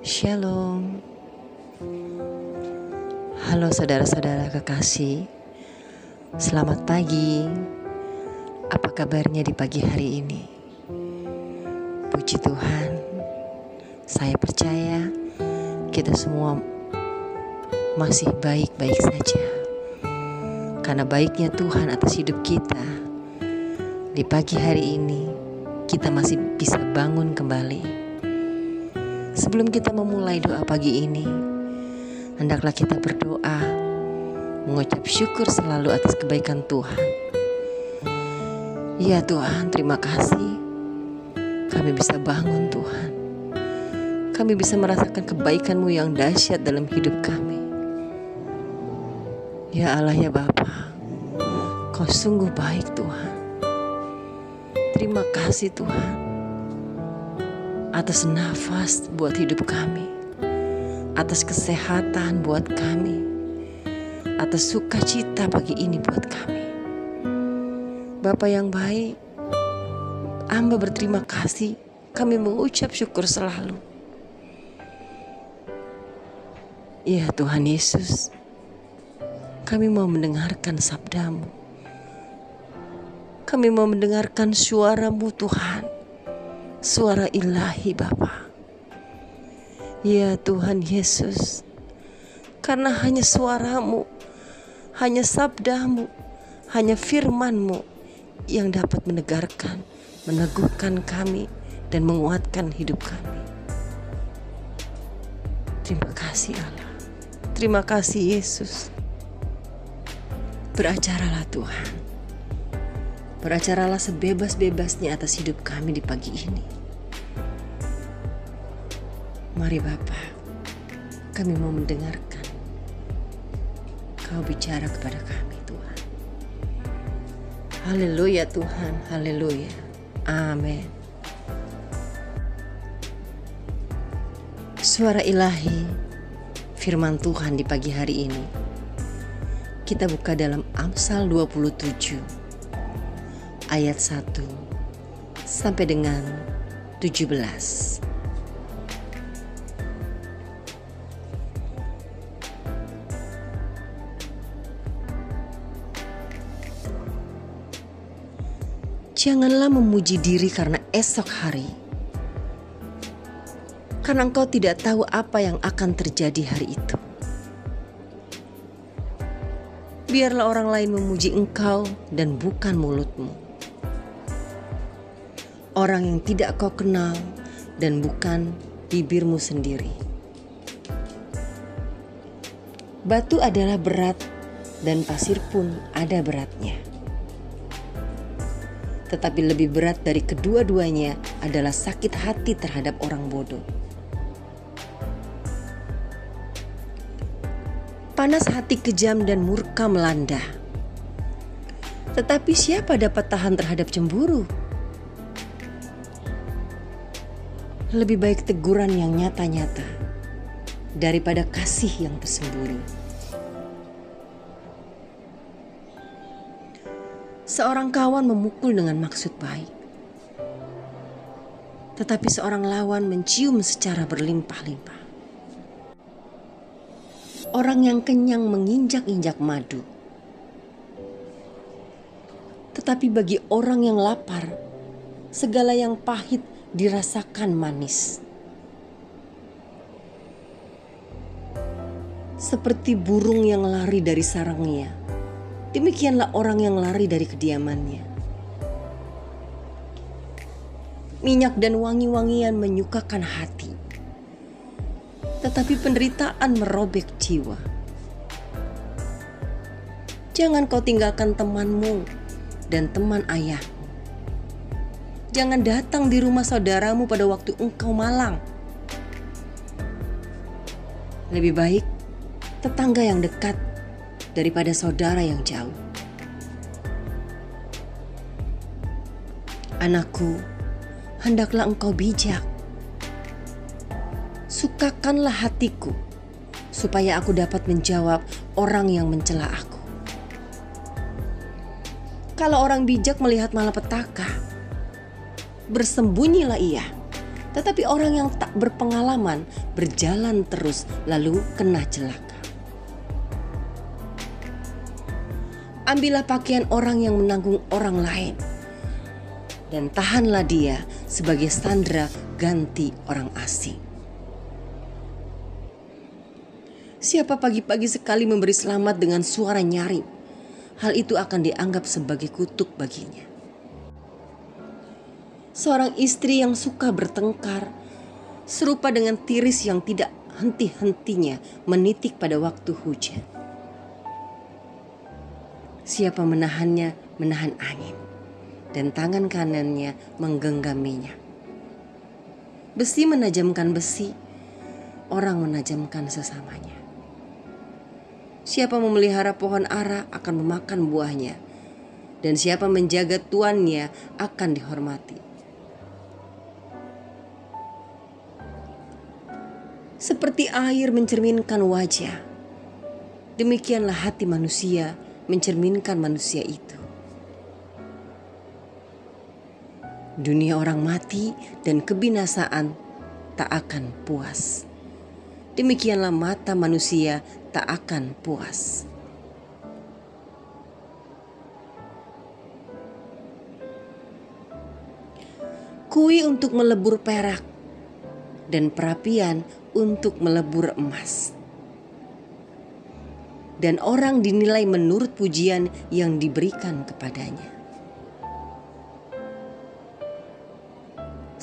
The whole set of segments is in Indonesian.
Shalom. Halo saudara-saudara kekasih. Selamat pagi. Apa kabarnya di pagi hari ini? Puji Tuhan, saya percaya kita semua masih baik-baik saja. Karena baiknya Tuhan atas hidup kita, di pagi hari ini kita masih bisa bangun kembali. Sebelum kita memulai doa pagi ini, hendaklah kita berdoa, mengucap syukur selalu atas kebaikan Tuhan. Ya Tuhan, terima kasih. Kami bisa bangun Tuhan. Kami bisa merasakan kebaikan-Mu yang dahsyat dalam hidup kami. Ya Allah ya Bapa, Kau sungguh baik Tuhan. Terima kasih Tuhan atas nafas buat hidup kami, atas kesehatan buat kami, atas sukacita pagi ini buat kami. Bapa yang baik, Hamba berterima kasih. Kami mengucap syukur selalu. Ya Tuhan Yesus, kami mau mendengarkan sabda-Mu. Kami mau mendengarkan suara-Mu Tuhan, suara ilahi Bapa. Ya Tuhan Yesus, karena hanya suara-Mu, hanya sabda-Mu, hanya firman-Mu yang dapat menegarkan, meneguhkan kami dan menguatkan hidup kami. Terima kasih Allah. Terima kasih Yesus. Beracaralah Tuhan. Beracaralah sebebas-bebasnya atas hidup kami di pagi ini. Mari Bapa, kami mau mendengarkan Kau bicara kepada kami Tuhan. Haleluya Tuhan, haleluya. Amin. Suara ilahi, firman Tuhan di pagi hari ini. Kita buka dalam Amsal 27 ayat 1 sampai dengan 17. Janganlah memuji diri karena esok hari, karena engkau tidak tahu apa yang akan terjadi hari itu. Biarlah orang lain memuji engkau dan bukan mulutmu. Orang yang tidak kau kenal dan bukan bibirmu sendiri. Batu adalah berat dan pasir pun ada beratnya. Tetapi lebih berat dari kedua-duanya adalah sakit hati terhadap orang bodoh. Panas hati kejam dan murka melanda. Tetapi siapa dapat tahan terhadap cemburu? Lebih baik teguran yang nyata-nyata daripada kasih yang tersembunyi. Seorang kawan memukul dengan maksud baik, tetapi seorang lawan mencium secara berlimpah-limpah. Orang yang kenyang menginjak-injak madu, tetapi bagi orang yang lapar, segala yang pahit dirasakan manis. Seperti burung yang lari dari sarangnya, demikianlah orang yang lari dari kediamannya. Minyak dan wangi-wangian menyukakan hati, tetapi penderitaan merobek jiwa. Jangan kau tinggalkan temanmu dan teman ayahmu. Jangan datang di rumah saudaramu pada waktu engkau malang. Lebih baik tetangga yang dekat daripada saudara yang jauh. Anakku, hendaklah engkau bijak. Sukakanlah hatiku, supaya aku dapat menjawab orang yang mencela aku. Kalau orang bijak melihat malapetaka, bersembunyilah ia Tetapi orang yang tak berpengalaman berjalan terus lalu kena celaka. Ambillah pakaian orang yang menanggung orang lain, dan tahanlah dia sebagai sandera ganti orang asing. Siapa pagi-pagi sekali memberi selamat dengan suara nyaring, hal itu akan dianggap sebagai kutuk baginya. Seorang istri yang suka bertengkar serupa dengan tiris yang tidak henti-hentinya menitik pada waktu hujan. Siapa menahannya menahan angin, dan tangan kanannya menggenggam minyak. Besi menajamkan besi, orang menajamkan sesamanya. Siapa memelihara pohon ara akan memakan buahnya, dan siapa menjaga tuannya akan dihormati. Seperti air mencerminkan wajah, demikianlah hati manusia mencerminkan manusia itu. Dunia orang mati dan kebinasaan tak akan puas. Demikianlah mata manusia tak akan puas. Kui untuk melebur perak dan perapian untuk melebur emas. Dan orang dinilai menurut pujian yang diberikan kepadanya.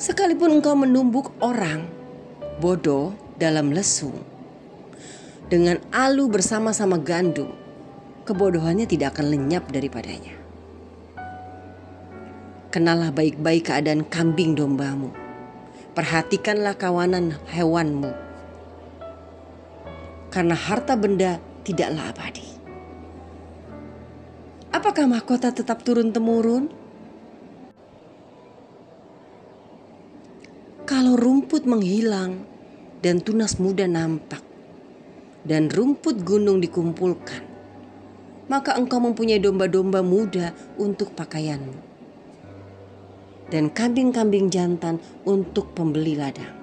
Sekalipun engkau menumbuk orang bodoh dalam lesung, dengan alu bersama-sama gandum, kebodohannya tidak akan lenyap daripadanya. Kenallah baik-baik keadaan kambing dombamu, perhatikanlah kawanan hewanmu, karena harta benda tidaklah abadi. Apakah mahkota tetap turun-temurun? Kalau rumput menghilang dan tunas muda nampak, dan rumput gunung dikumpulkan, maka engkau mempunyai domba-domba muda untuk pakaianmu, dan kambing-kambing jantan untuk pembeli ladang.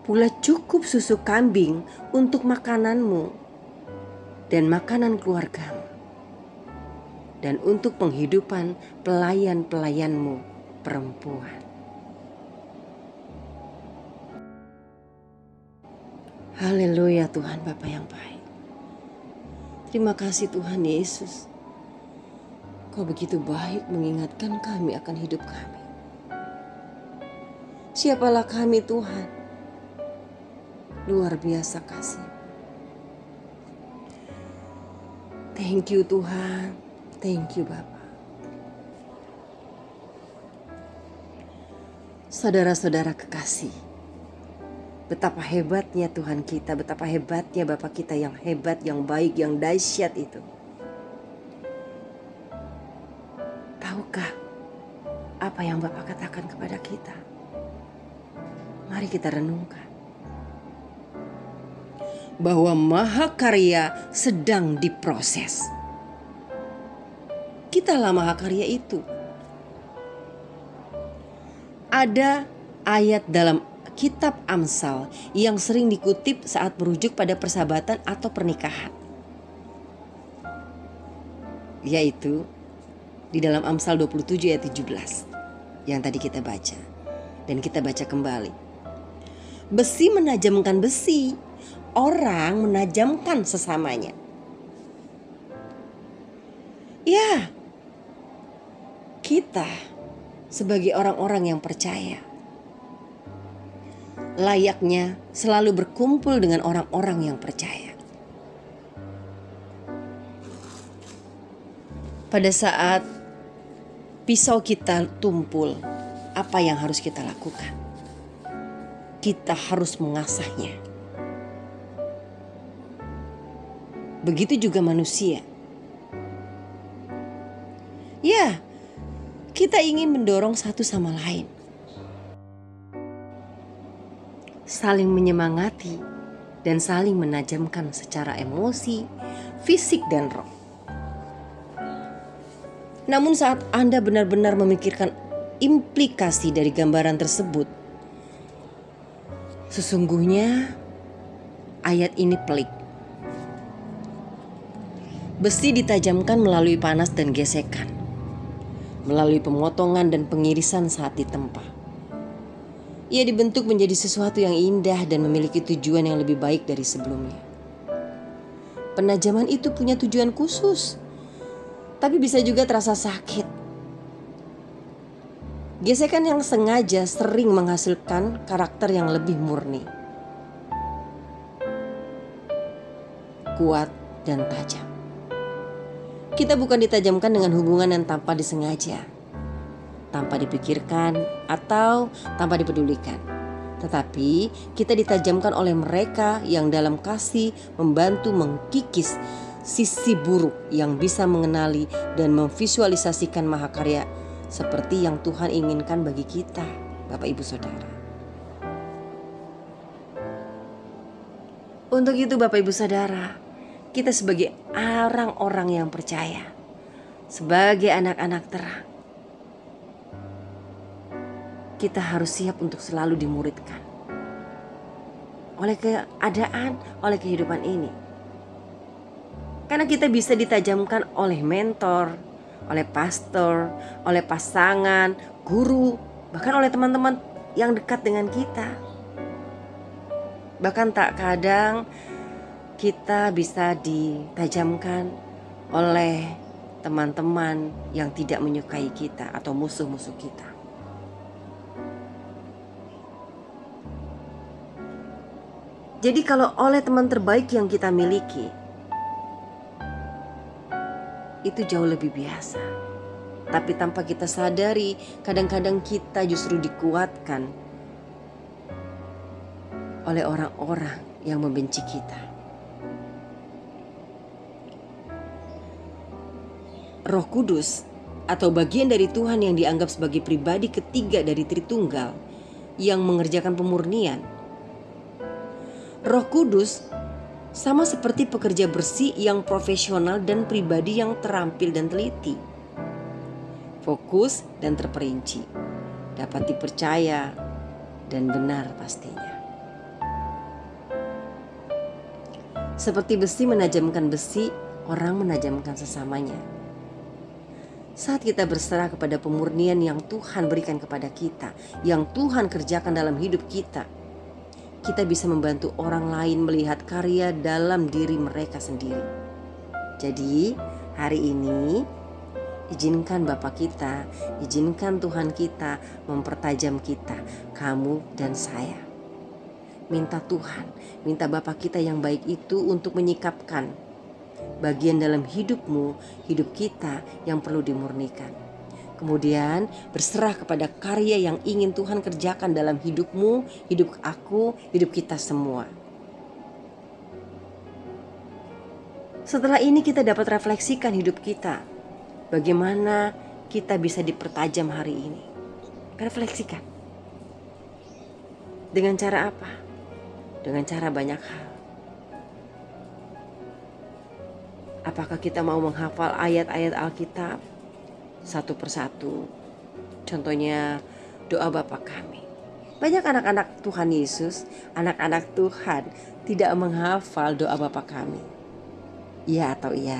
Pula cukup susu kambing untuk makananmu dan makanan keluargamu, dan untuk penghidupan pelayan-pelayanmu perempuan. Haleluya Tuhan Bapa yang baik. Terima kasih Tuhan Yesus. Kau begitu baik mengingatkan kami akan hidup kami. Siapalah kami Tuhan? Luar biasa kasih. Thank you Tuhan. Thank you Bapa. Saudara-saudara kekasih, betapa hebatnya Tuhan kita, betapa hebatnya Bapa kita yang hebat, yang baik, yang dahsyat itu. Tahukah apa yang Bapa katakan kepada kita? Mari kita renungkan. Bahwa mahakarya sedang diproses. Kitalah mahakarya itu. Ada ayat dalam kitab Amsal yang sering dikutip saat merujuk pada persahabatan atau pernikahan, yaitu di dalam Amsal 27 ayat 17 yang tadi kita baca. Dan kita baca kembali. Besi menajamkan besi, orang menajamkan sesamanya. Ya, kita sebagai orang-orang yang percaya layaknya selalu berkumpul dengan orang-orang yang percaya. Pada saat pisau kita tumpul, apa yang harus kita lakukan? Kita harus mengasahnya. Begitu juga manusia. Ya, kita ingin mendorong satu sama lain, saling menyemangati dan saling menajamkan secara emosi, fisik dan roh. Namun saat Anda benar-benar memikirkan implikasi dari gambaran tersebut, sesungguhnya ayat ini pelik. Besi ditajamkan melalui panas dan gesekan, melalui pemotongan dan pengirisan saat ditempa. Ia dibentuk menjadi sesuatu yang indah dan memiliki tujuan yang lebih baik dari sebelumnya. Penajaman itu punya tujuan khusus, tapi bisa juga terasa sakit. Gesekan yang sengaja sering menghasilkan karakter yang lebih murni, kuat, dan tajam. Kita bukan ditajamkan dengan hubungan yang tanpa disengaja, tanpa dipikirkan, atau tanpa dipedulikan. Tetapi kita ditajamkan oleh mereka yang dalam kasih membantu mengkikis sisi buruk yang bisa mengenali dan memvisualisasikan mahakarya seperti yang Tuhan inginkan bagi kita, Bapak Ibu Saudara. Untuk itu Bapak Ibu Saudara, kita sebagai orang-orang yang percaya, sebagai anak-anak terang, kita harus siap untuk selalu dimuridkan oleh keadaan, oleh kehidupan ini. Karena kita bisa ditajamkan oleh mentor, oleh pastor, oleh pasangan, guru, bahkan oleh teman-teman yang dekat dengan kita. Bahkan tak kadang kita bisa ditajamkan oleh teman-teman yang tidak menyukai kita atau musuh-musuh kita. Jadi kalau oleh teman terbaik yang kita miliki, itu jauh lebih biasa. Tapi tanpa kita sadari, kadang-kadang kita justru dikuatkan oleh orang-orang yang membenci kita. Roh Kudus atau bagian dari Tuhan yang dianggap sebagai pribadi ketiga dari Tritunggal yang mengerjakan pemurnian. Roh Kudus sama seperti pekerja bersih yang profesional dan pribadi yang terampil dan teliti, fokus dan terperinci, dapat dipercaya dan benar pastinya. Seperti besi menajamkan besi, orang menajamkan sesamanya. Saat kita berserah kepada pemurnian yang Tuhan berikan kepada kita, yang Tuhan kerjakan dalam hidup kita, kita bisa membantu orang lain melihat karya dalam diri mereka sendiri. Jadi hari ini izinkan Bapa kita, izinkan Tuhan kita mempertajam kita, kamu dan saya. Minta Tuhan, minta Bapa kita yang baik itu untuk menyikapkan bagian dalam hidupmu, hidup kita yang perlu dimurnikan. Kemudian berserah kepada karya yang ingin Tuhan kerjakan dalam hidupmu, hidup aku, hidup kita semua. Setelah ini kita dapat refleksikan hidup kita. Bagaimana kita bisa dipertajam hari ini. Refleksikan. Dengan cara apa? Dengan cara banyak hal. Apakah kita mau menghafal ayat-ayat Alkitab satu persatu? Contohnya doa Bapa kami. Banyak anak-anak Tuhan Yesus, anak-anak Tuhan tidak menghafal doa Bapa kami. Iya atau iya?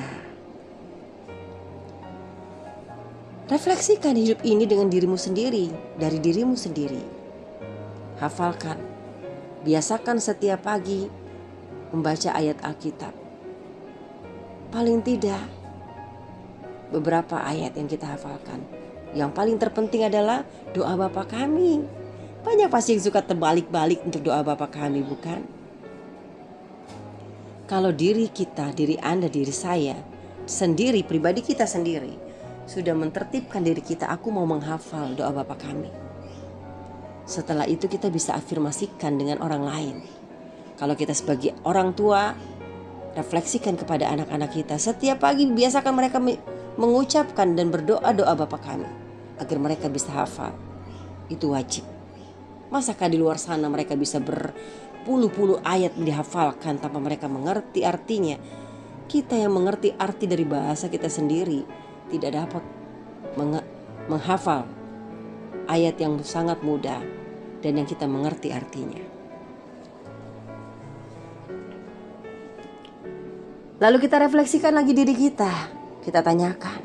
Refleksikan hidup ini dengan dirimu sendiri, dari dirimu sendiri. Hafalkan. Biasakan setiap pagi membaca ayat Alkitab. Paling tidak beberapa ayat yang kita hafalkan. Yang paling terpenting adalah doa Bapa kami. Banyak pasti yang suka terbalik-balik untuk doa Bapa kami, bukan? Kalau diri kita, diri Anda, diri saya sendiri, pribadi kita sendiri sudah mentertibkan diri kita, aku mau menghafal doa Bapa kami. Setelah itu kita bisa afirmasikan dengan orang lain. Kalau kita sebagai orang tua, refleksikan kepada anak-anak kita. Setiap pagi biasakan mereka mengucapkan dan berdoa doa Bapa kami agar mereka bisa hafal. Itu wajib. Masakah di luar sana mereka bisa berpuluh-puluh ayat dihafalkan tanpa mereka mengerti artinya? Kita yang mengerti arti dari bahasa kita sendiri tidak dapat menghafal ayat yang sangat mudah dan yang kita mengerti artinya. Lalu kita refleksikan lagi diri kita. Kita tanyakan,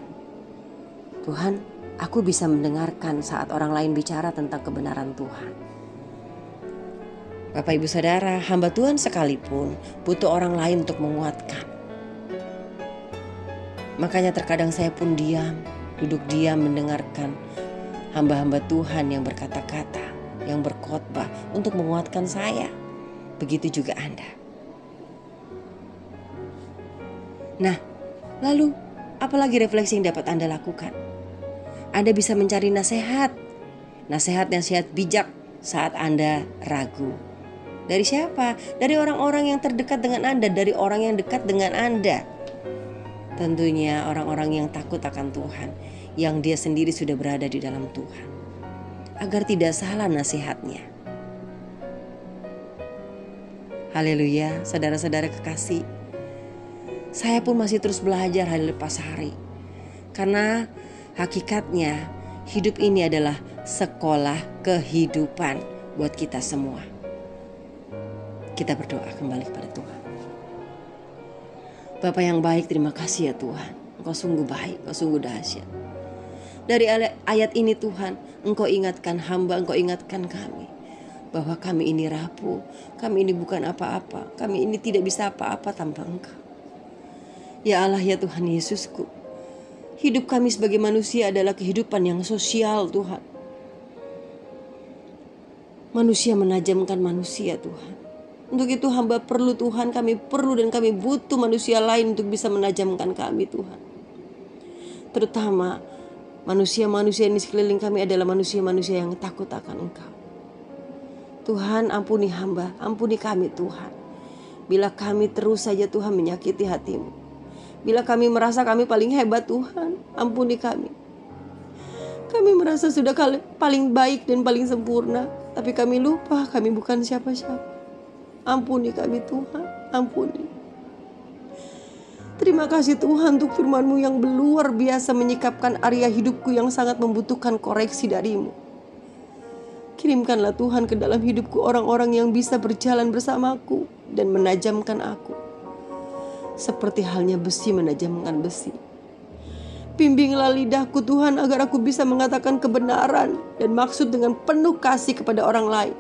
Tuhan, aku bisa mendengarkan saat orang lain bicara tentang kebenaran Tuhan. Bapak Ibu Saudara, hamba Tuhan sekalipun butuh orang lain untuk menguatkan. Makanya terkadang saya pun diam, duduk diam mendengarkan hamba-hamba Tuhan yang berkata-kata, yang berkhotbah untuk menguatkan saya. Begitu juga Anda. Nah, lalu apalagi refleksi yang dapat Anda lakukan? Anda bisa mencari nasihat bijak saat Anda ragu. Dari siapa? Dari orang-orang yang terdekat dengan Anda, dari orang yang dekat dengan Anda. Tentunya orang-orang yang takut akan Tuhan, yang dia sendiri sudah berada di dalam Tuhan, agar tidak salah nasihatnya. Haleluya, saudara-saudara kekasih. Saya pun masih terus belajar hari lepas hari. Karena hakikatnya hidup ini adalah sekolah kehidupan buat kita semua. Kita berdoa kembali kepada Tuhan. Bapa yang baik, terima kasih ya Tuhan. Engkau sungguh baik, Engkau sungguh dahsyat. Dari ayat ini Tuhan, Engkau ingatkan hamba, Engkau ingatkan kami bahwa kami ini rapuh, kami ini bukan apa-apa, kami ini tidak bisa apa-apa tanpa Engkau. Ya Allah, ya Tuhan Yesusku, hidup kami sebagai manusia adalah kehidupan yang sosial Tuhan. Manusia menajamkan manusia Tuhan. Untuk itu hamba perlu Tuhan, kami perlu dan kami butuh manusia lain untuk bisa menajamkan kami Tuhan. Terutama manusia-manusia di sekeliling kami adalah manusia-manusia yang takut akan Engkau. Tuhan, ampuni hamba, ampuni kami Tuhan. Bila kami terus saja Tuhan menyakiti hati-Mu, bila kami merasa kami paling hebat Tuhan, ampuni kami. Kami merasa sudah paling baik dan paling sempurna, tapi kami lupa kami bukan siapa-siapa. Ampuni kami Tuhan, ampuni. Terima kasih Tuhan untuk firman-Mu yang luar biasa menyikapkan area hidupku yang sangat membutuhkan koreksi dari-Mu. Kirimkanlah Tuhan ke dalam hidupku orang-orang yang bisa berjalan bersamaku dan menajamkan aku. Seperti halnya besi menajamkan besi. Bimbinglah lidahku Tuhan agar aku bisa mengatakan kebenaran dan maksud dengan penuh kasih kepada orang lain.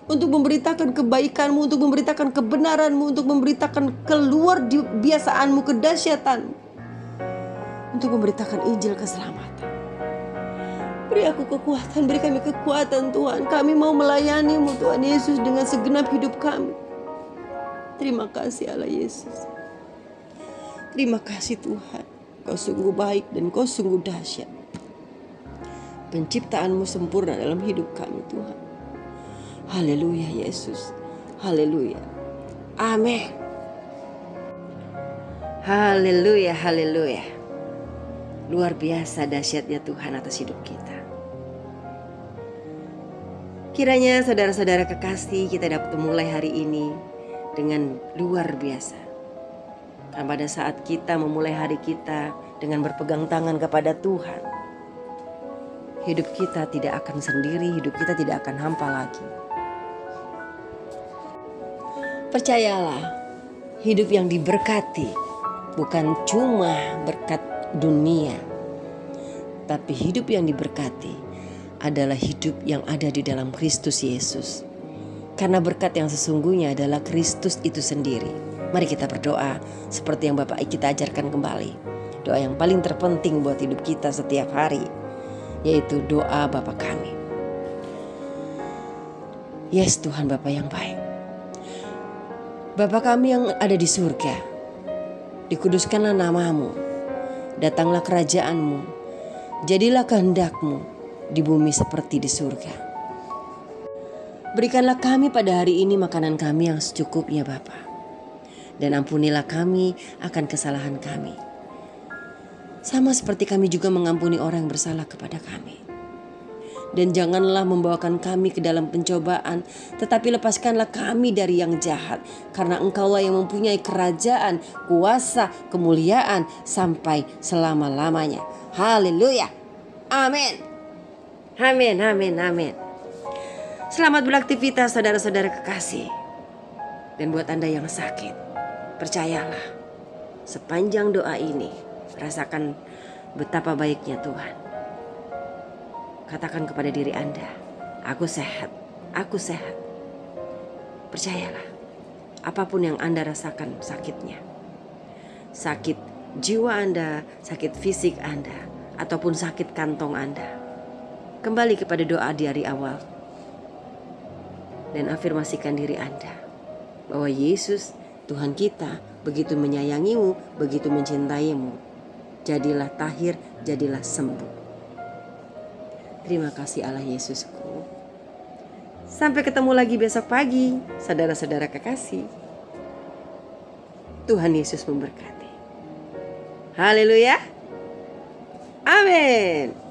Untuk memberitakan kebaikan-Mu, untuk memberitakan kebenaran-Mu, untuk memberitakan keluar biasaan-Mu, kedahsyatan-Mu, untuk memberitakan Injil keselamatan. Beri aku kekuatan, beri kami kekuatan Tuhan. Kami mau melayani-Mu Tuhan Yesus dengan segenap hidup kami. Terima kasih Allah Yesus. Terima kasih Tuhan. Kau sungguh baik dan Kau sungguh dahsyat. Penciptaan-Mu sempurna dalam hidup kami Tuhan. Haleluya Yesus. Haleluya. Amin. Haleluya, haleluya. Luar biasa dahsyatnya Tuhan atas hidup kita. Kiranya saudara-saudara kekasih, kita dapat memulai hari ini dengan luar biasa. Karena pada saat kita memulai hari kita dengan berpegang tangan kepada Tuhan, hidup kita tidak akan sendiri, hidup kita tidak akan hampa lagi. Percayalah, hidup yang diberkati bukan cuma berkat dunia, tapi hidup yang diberkati adalah hidup yang ada di dalam Kristus Yesus. Karena berkat yang sesungguhnya adalah Kristus itu sendiri. Mari kita berdoa seperti yang Bapak kita ajarkan kembali. Doa yang paling terpenting buat hidup kita setiap hari, yaitu doa Bapa kami. Yes Tuhan Bapa yang baik. Bapa kami yang ada di surga, dikuduskanlah nama-Mu, datanglah kerajaan-Mu, jadilah kehendak-Mu di bumi seperti di surga. Berikanlah kami pada hari ini makanan kami yang secukupnya Bapa, dan ampunilah kami akan kesalahan kami, sama seperti kami juga mengampuni orang yang bersalah kepada kami. Dan janganlah membawakan kami ke dalam pencobaan, tetapi lepaskanlah kami dari yang jahat. Karena Engkaulah yang mempunyai kerajaan, kuasa, kemuliaan sampai selama-lamanya. Haleluya. Amin. Amin, amin, amin. Selamat beraktivitas saudara-saudara kekasih. Dan buat Anda yang sakit, percayalah, sepanjang doa ini rasakan betapa baiknya Tuhan. Katakan kepada diri Anda, aku sehat, aku sehat. Percayalah, apapun yang Anda rasakan sakitnya, sakit jiwa Anda, sakit fisik Anda, ataupun sakit kantong Anda, kembali kepada doa di hari awal dan afirmasikan diri Anda bahwa Yesus Tuhan kita begitu menyayangimu, begitu mencintaimu. Jadilah tahir, jadilah sembuh. Terima kasih Allah Yesusku. Sampai ketemu lagi besok pagi, saudara-saudara kekasih. Tuhan Yesus memberkati. Haleluya. Amin.